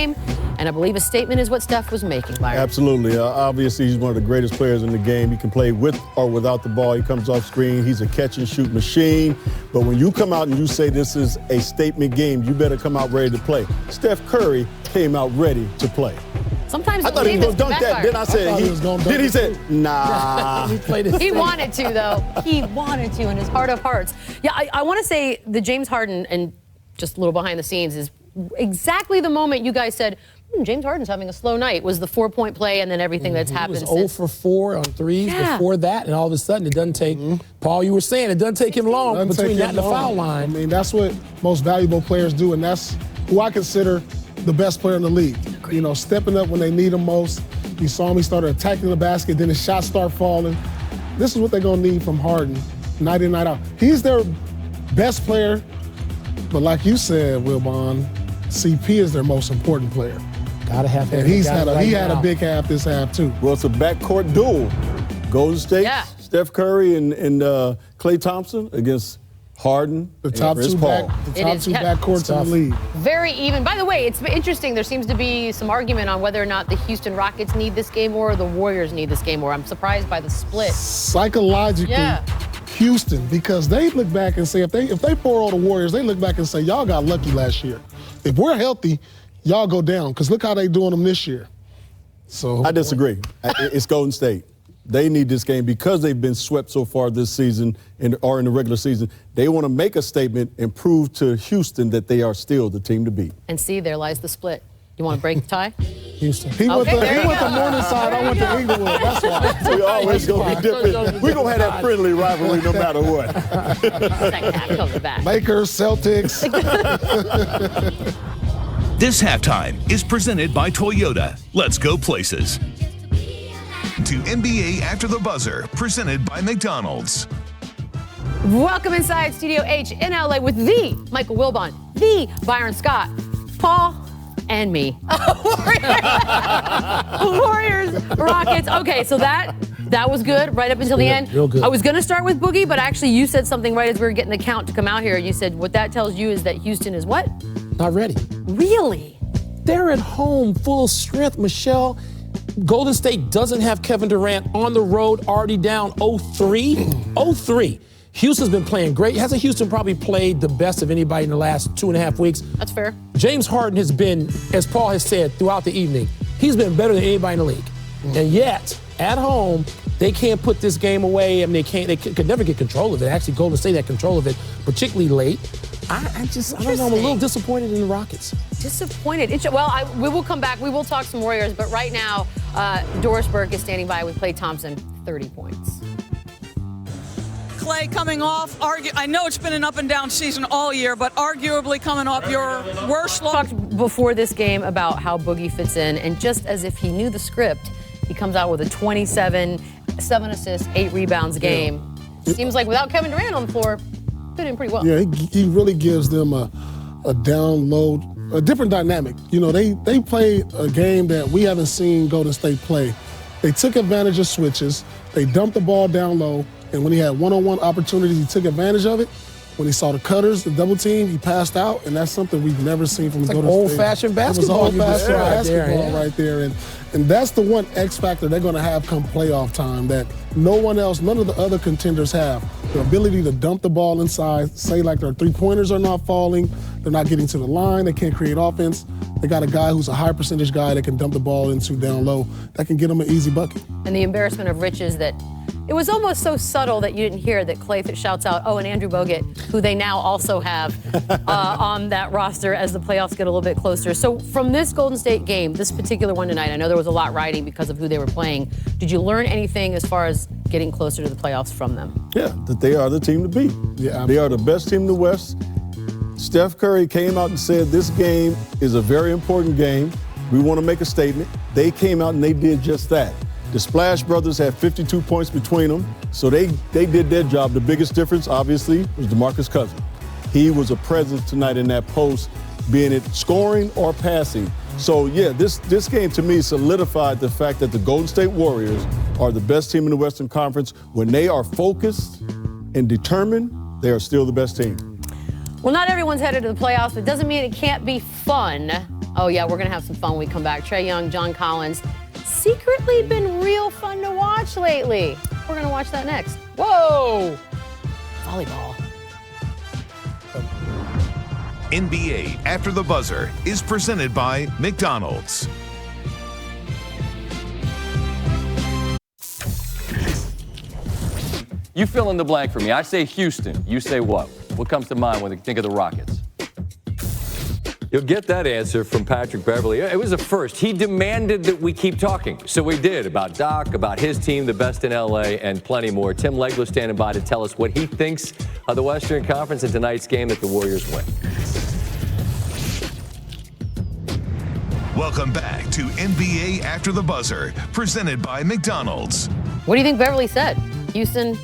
And I believe a statement is what Steph was making, Byron. Absolutely. Obviously, he's one of the greatest players in the game. He can play with or without the ball. He comes off screen. He's a catch-and-shoot machine. But when you come out and you say this is a statement game, you better come out ready to play. Steph Curry came out ready to play. Sometimes I thought he was going to dunk that. Then I said, he said, nah. He wanted to, though. He wanted to in his heart of hearts. Yeah, I want to say the James Harden, and just a little behind the scenes, is exactly the moment you guys said, James Harden's having a slow night, was the 4-point play and then everything that's happened since. He was 0 for 4 on threes before that, and all of a sudden it doesn't take, Paul, you were saying, it doesn't take him long between that and the foul line. I mean, that's what most valuable players do, and that's who I consider the best player in the league. You know, stepping up when they need him most. You saw him, he started attacking the basket, then his shots start falling. This is what they're going to need from Harden, night in, night out. He's their best player, but like you said, Wilbon, CP is their most important player. Gotta have him. And he had a big half this half, too. Well, it's a backcourt duel. Golden State, Steph Curry and Klay Thompson against Harden. The top two backcourts in the league. Very even. By the way, it's interesting. There seems to be some argument on whether or not the Houston Rockets need this game more or the Warriors need this game more. I'm surprised by the split. Psychologically, Houston, because they look back and say, if they pour all the Warriors, they look back and say, y'all got lucky last year. If we're healthy, y'all go down, because look how they doing them this year. So I disagree. It's Golden State. They need this game because they've been swept so far this season or in the regular season. They want to make a statement and prove to Houston that they are still the team to beat. And see, there lies the split. You want to break the tie? Houston. He went the Morningside, I went to Inglewood. That's why. We always going to be different. We're going to have that friendly rivalry no matter what. Second half comes back. Lakers, Celtics. This halftime is presented by Toyota. Let's go places. To NBA After the Buzzer, presented by McDonald's. Welcome inside Studio H in LA with the Michael Wilbon, the Byron Scott, Paul, and me. Warriors, Rockets. Okay, so that was good right up until the end. Real good. I was going to start with Boogie, but actually you said something right as we were getting the count to come out here. You said what that tells you is that Houston is what? Not ready. Really? They're at home, full of strength, Michelle. Golden State doesn't have Kevin Durant on the road, already down 0-3. 0-3. Houston's been playing great. Hasn't Houston probably played the best of anybody in the last 2.5 weeks? That's fair. James Harden has been, as Paul has said throughout the evening, he's been better than anybody in the league. And yet, at home, they can't put this game away. I mean, they could never get control of it. Actually, Golden State had control of it, particularly late. I don't know, I'm a little disappointed in the Rockets. Disappointed. Well, we will come back. We will talk some Warriors, but right now, Doris Burke is standing by with Klay Thompson, 30 points. Klay coming off, I know it's been an up and down season all year, but arguably coming off your worst look. Talked before this game about how Boogie fits in, and just as if he knew the script, he comes out with a 27, 7 assists, 8 rebounds game. Seems like without Kevin Durant on the floor, fit in pretty well. Yeah, he really gives them a down low, a different dynamic. You know, they play a game that we haven't seen Golden State play. They took advantage of switches. They dumped the ball down low, and when he had one-on-one opportunities, he took advantage of it. When he saw the cutters, the double team, he passed out, and that's something we've never seen from Golden State. Old-fashioned basketball. It was old-fashioned basketball right there. And that's the one X factor they're going to have come playoff time that no one else, none of the other contenders have. The ability to dump the ball inside, say like their three-pointers are not falling, they're not getting to the line, they can't create offense. They got a guy who's a high-percentage guy that can dump the ball into down low. That can get them an easy bucket. And the embarrassment of riches that it was almost so subtle that you didn't hear that Klay shouts out, and Andrew Bogut, who they now also have on that roster as the playoffs get a little bit closer. So from this Golden State game, this particular one tonight, I know there was a lot riding because of who they were playing. Did you learn anything as far as getting closer to the playoffs from them? Yeah, that they are the team to beat. Yeah, they are the best team in the West. Steph Curry came out and said this game is a very important game. We want to make a statement. They came out and they did just that. The Splash Brothers had 52 points between them, so they did their job. The biggest difference, obviously, was DeMarcus Cousins. He was a presence tonight in that post, being it scoring or passing. So, yeah, this game to me solidified the fact that the Golden State Warriors are the best team in the Western Conference. When they are focused and determined, they are still the best team. Well, not everyone's headed to the playoffs, but it doesn't mean it can't be fun. Oh, yeah, we're going to have some fun when we come back. Trae Young, John Collins, secretly been real fun to watch lately. We're going to watch that next. Whoa! Volleyball. NBA After the Buzzer is presented by McDonald's. You fill in the blank for me. I say Houston. You say what? What comes to mind when you think of the Rockets? You'll get that answer from Patrick Beverley. It was a first. He demanded that we keep talking. So we did, about Doc, about his team, the best in L.A., and plenty more. Tim Legler standing by to tell us what he thinks of the Western Conference and tonight's game that the Warriors win. Welcome back to NBA After the Buzzer, presented by McDonald's. What do you think Beverly said? Houston?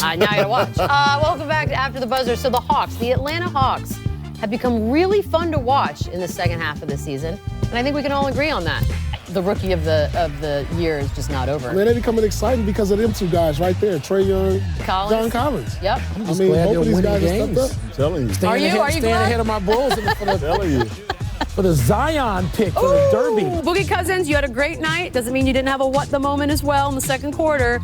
Now you gotta watch. Welcome back to After the Buzzer. So the Hawks, the Atlanta Hawks, have become really fun to watch in the second half of the season, and I think we can all agree on that. The rookie of the year is just not over. Man, they're becoming exciting because of them two guys right there, Trae Young, Collins. John Collins. Yep. I mean, both of these guys have stepped up. I'm telling you. Are you Staying glad? ahead of my Bulls I'm telling you. for the Zion pick for the Derby. Boogie Cousins, you had a great night. Doesn't mean you didn't have a what the moment as well in the second quarter.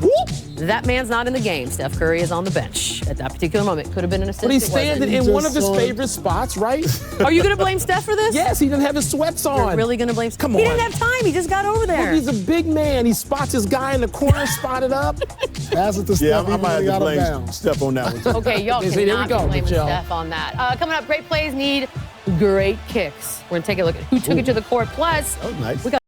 That man's not in the game. Steph Curry is on the bench at that particular moment. Could have been an assist. But he's it wasn't. standing in one of his favorite spots, right? Are you going to blame Steph for this? Yes, he didn't have his sweats on. You're really going to blame Steph? Come He on. didn't have time. He just got over there. He's a big man. He spots his guy in the corner, spotted up. Pass it to Steph. Yeah, I even might when he have got to him blame down. Steph on that one, too. Okay, y'all See, there we cannot go, be blaming Michelle. Steph on that. Coming up, great plays need great kicks. We're going to take a look at who took it to the court. Plus, That was nice. we got